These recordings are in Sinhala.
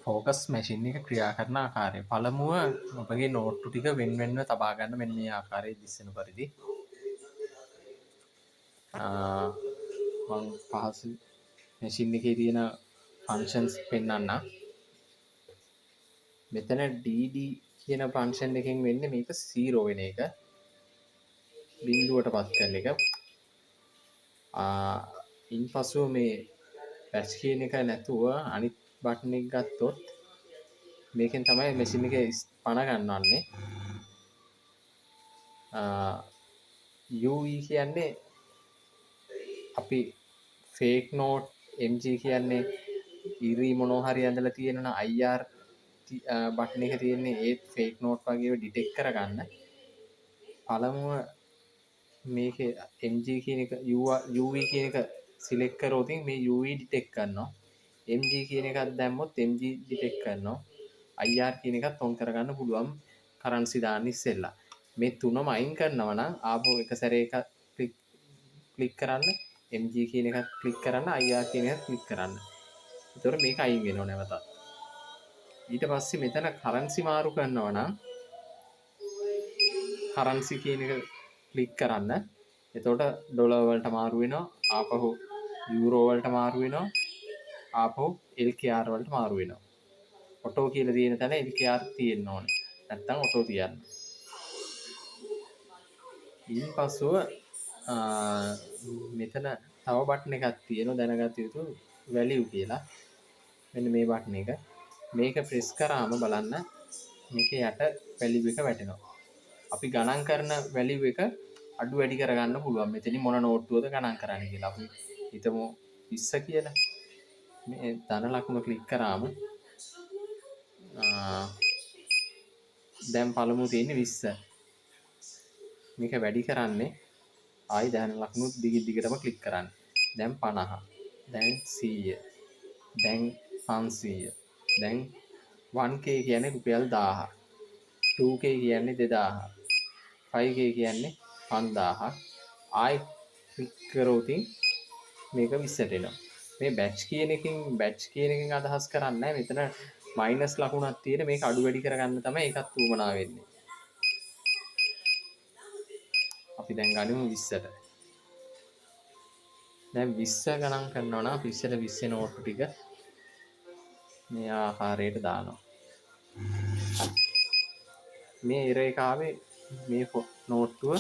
ෆෝකස් මැෂින් එක ක්‍රියා කරන ආකාරය. පළමුව ඔබගේ නෝට්ටු ටික වෙන් වෙන්ව තබා ගන්න මෙන්න මේ ආකාරයේ දිස්සෙන පරිදි. මම පහසු මැෂින් එකේ තියෙන ෆන්ක්ෂන්ස් පෙන්වන්නම්. මෙතන dd කියන ෆන්ක්ෂන් එකෙන් වෙන්නේ මේක 0 වෙන එක. බිඳුවට පත් කරන එක. ඉන්පසු මේ බැච් කියන එක නැතුව අනිත් බටන් එක ගත්තොත් මේකෙන් තමයි මැෂින් එක පණ ගන්නවන්නේ. UE කියන්නේ අපි ෆේක් නෝට්, MG කියන්නේ ඉරි මොනවා හරි ඇඳලා තියෙනන IR බටන් එක තියෙන්නේ ඒත් ෆේක් නෝට් වගේ ඩිටෙක්ට් කරගන්න. පළමුව මේකේ MG කියන එක UV කියන එක සිලෙක්ට් කරොත් මේ UV ඩිටෙක්ට් කරනවා. MG කියන එකක් දැම්මොත් MG ඩිටෙක්ට් කරනවා. IR කියන එකත් ඔන් කරගන්න පුළුවන් කරන්සි දාන්න ඉස්සෙල්ලා. මේ තුනම අයින් කරනවා නම් ආපහු එක සැරේ එක ක්ලික් කරන්න, MG කියන එකත් ක්ලික් කරන්න, IR කියන එකත් ක්ලික් කරන්න. ඒතකොට මේක අයින් වෙනව නැවතත්. ඊට පස්සේ මෙතන කරන්සි මාරු කරනවා නම් කරන්සි කියන එක ක්ලික් කරන්න. එතකොට ඩොලර් වලට මාරු වෙනවා, ආපහු යූරෝ වලට මාරු වෙනවා, ආපහු LKR වලට මාරු වෙනවා. ඔටෝ කියලා තියෙන තැන LKR තියෙන්න ඕනේ. නැත්තම් ඔටෝ තියන්න. ඊපසුව මෙතන තව බටන් එකක් තියෙනවා දැනගත යුතු වැලියු කියලා. මෙන්න මේ බටන් එක. මේක ප්‍රෙස් කරාම බලන්න මේක යට වැලියු එක වැටෙනවා. අපි ගණන් කරන වැලියු එක අඩු වැඩි කරගන්න පුළුවන්. මෙතනින් මොන නෝට්ටුවද ගණන් කරන්න කියලා. අපි හිතමු 20 කියලා. මේ ධන ලකුණ ක්ලික් කරාම දැන් පළමුව තියෙන්නේ 20. මේක වැඩි කරන්නේ ආයි ධන ලකුණු දිගටම ක්ලික් කරන්න. දැන් 50. දැන් 100. දැන් 500. දැන් 1k කියන්නේ රුපියල් 1000. 2k කියන්නේ 2000. 5k කියන්නේ 5000. ආයි ක්ලික් කරොත් මේක 20ට එනවා. මේ බැච් කියන එකෙන් අදහස් කරන්නේ මෙතන මයිනස් ලකුණක් තියෙන මේක අඩු වැඩි කරගන්න තමයි ඒකත් උවමනා වෙන්නේ. අපි දැන් ගනිමු 20ට. දැන් 20 ගණන් කරනවා නම් 20ට 20 නෝට්ටු ටික මේ ආකාරයට දානවා. මේ ඉර එක ආවේ මේ නෝට්ටුව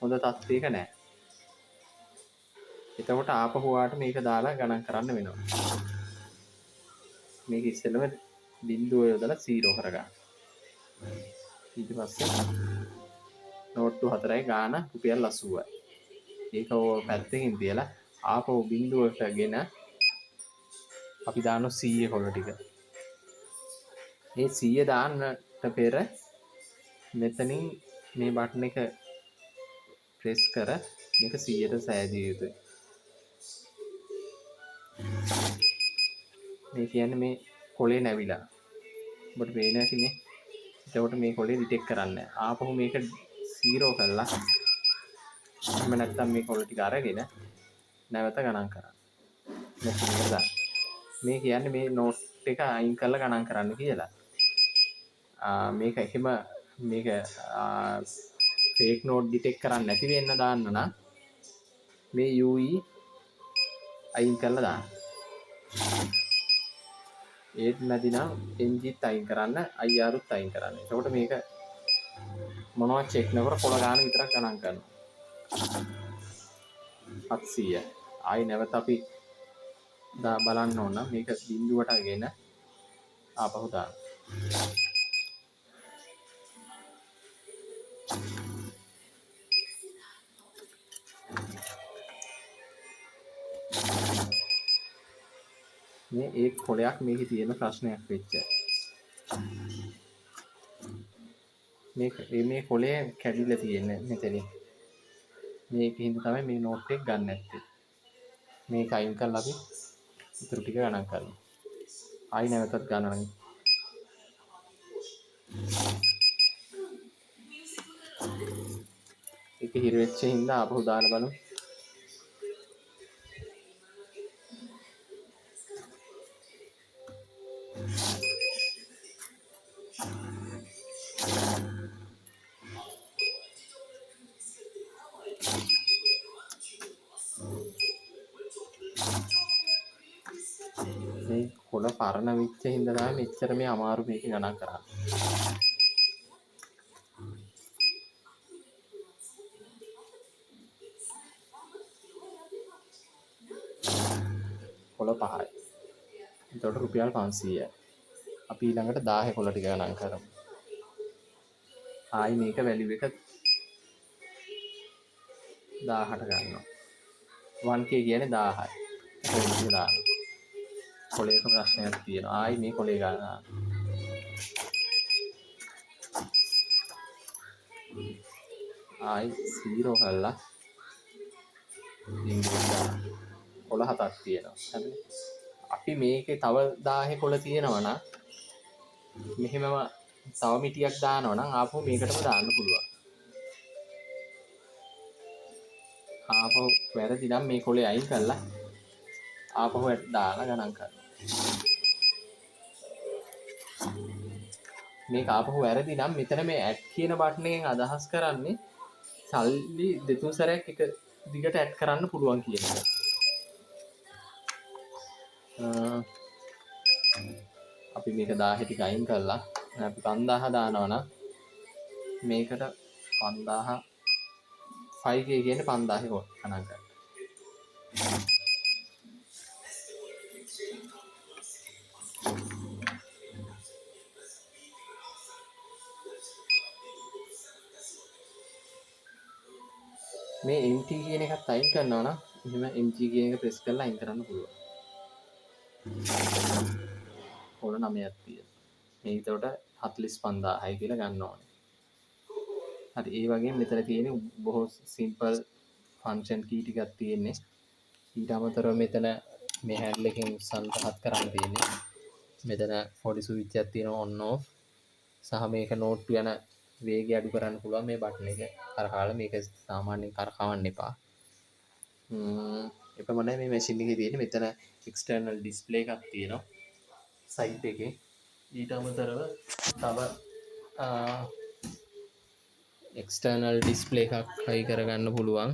හොඳ තත්ත්වයක නැහැ. එතකොට ආපහු වාට මේක දාලා ගණන් කරන්න වෙනවා. මේක ඉස්සෙල්ලම බිඳුව යොදලා 0 කරගන්න. ඊට පස්සේ නෝට්ටු 4යි ගාන රුපියල් 80යි. ඒක ඕව පැත්තකින් තියලා ආපහු බිඳුවටගෙන අපි දානවා 100 කොළ ටික. මේ 100 දාන්නට පෙර මෙතනින් මේ බටන් එක ප්‍රෙස් කර මේක 100ට සෑදිය යුතුයි. මේ කියන්නේ මේ කොලේ නැවිලා. ඔබට පේනවා ඇතිනේ. එතකොට මේ කොලේ ඩිටෙක්ට් කරන්නේ. ආපහු මේක 0 කරලා එහෙම නැත්නම් මේ කොල ටික අරගෙන නැවත ගණන් කරන්න. මේ කියන්නේ මේ නෝට් එක අයින් කරලා ගණන් කරන්න කියලා. මේක එහෙම මේක ෆේක් නෝට් ඩිටෙක්ට් කරන්නේ නැති වෙන්න දාන්න නම් මේ UE අයින් කරලා දාන්න. ඒත් නැතිනම් MGත් අයින් කරන්න, IRත් අයින් කරන්න. එතකොට මේක මොනවද චෙක් නකර කොළ ගන්න විතරක් ගණන් කරනවා. 700. ආයි නැවත අපි බලන්න ඕන මේක බිඳුවටගෙන ආපහු දාන්න. මේ ඒ කොලයක් මේකේ තියෙන ප්‍රශ්නයක් වෙච්ච. මේ කොලේ කැඩිලා තියෙන්නේ මෙතනින්. මේකෙන් තමයි මේ නෝට් එක ගන්න නැත්තේ. මේක අයින් කරලා අපි ඉතුරු ටික ගණන් කරනවා. ආයි නැවතත් ගණන්. ඒක හිර වෙච්ච හින්දා ආපහු දාලා බලමු. පරණ වෙච්ච හින්දා තමයි මෙච්චර මේ අමාරු මේක ගණන් කරන්නේ. කොළ 5යි. එතකොට රුපියල් 500යි. අපි ඊළඟට 1000 කොළ ටික ගණන් කරමු. ආයි මේක වැලියු එක 1000ට ගන්නවා. 1k කියන්නේ 1000යි. කොළේ දාන්න. කොළේක ප්‍රශ්නයක් තියෙනවා. ආයි මේ කොළේ ගන්නවා. ආයි 0 කරලා කොළ 7ක් තියෙනවා. හරිද? අපි මේකේ තව 1000 කොළ තියෙනවා නම් මෙහෙමම තව මිටියක් දානවා නම් ආපහු මේකටම දාන්න පුළුවන්. ආපහු වැරදි නම් මේ කොළේ අයින් කරලා ආපහු දාලා ගණන් කරනවා. මේක ආපහු වැරදි නම් මෙතන මේ ඇඩ් කියන බටන් එකෙන් අදහස් කරන්නේ සල්ලි දෙතුන් සැරයක් එක දිගට ඇඩ් කරන්න පුළුවන් කියන එක. අපි මේක 1000 ටික අයින් කරලා අපි 5000 දානවා නම් මේකට 5000 5k කියන්නේ 5000 කොට ගණන් කරන්න. මේ MT කියන එකත් අයින් කරනවා නම් එහෙම MG කියන එක ප්‍රෙස් කරලා අයින් කරන්න පුළුවන්. කොළ 9ක් තියෙනවා. මේක එතකොට 45000යි කියලා ගන්න ඕනේ. හරි ඒ වගේ මෙතන තියෙන බොහෝ සිම්පල් ෆන්ක්ෂන් කී ටිකක් තියෙන්නේ. ඊට අමතරව මෙතන මේ හැන්ඩල් එකෙන් සන්තහත් කරන්න තියෙන්නේ. මෙතන පොඩි ස්විච් එකක් තියෙනවා on off. සහ මේක නෝට්ටු යන වේගය අඩු කරන්න පුළුවන් මේ බටන් එක කරකාලා. මේක සාමාන්‍යයෙන් කරකවන්න එපා. එපමණයි මේ මැෂින් එකේ තියෙන්නේ. මෙතන එක්ස්ටර්නල් ඩිස්ප්ලේ එකක් තියෙනවා සයිට් එකේ. ඊට අමතරව තව එක්ස්ටර්නල් ඩිස්ප්ලේ එකක් හයි කරගන්න පුළුවන්.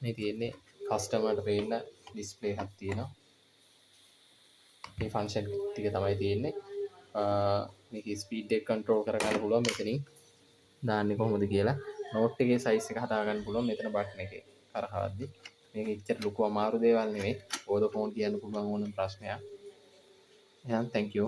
මේ තියෙන්නේ කස්ටමර්ට පේන්න ඩිස්ප්ලේ එකක් තියෙනවා. මේ ෆන්ක්ෂන් ටික තමයි තියෙන්නේ. මේක ස්පීඩ් එක කන්ට්‍රෝල් කරගන්න පුළුවන් මෙතනින් දාන්නේ කොහොමද කියලා. නෝට් එකේ සයිස් එක හදාගන්න පුළුවන් මෙතන බටන් එකේ කරකවද්දි. මේක ඉච්චර ලොකු අමාරු දේවල් නෙවෙයි. ඕද ෆෝන් කියන්න පුළුවන් ඕනම ප්‍රශ්නයක්. එහෙනම් thank you.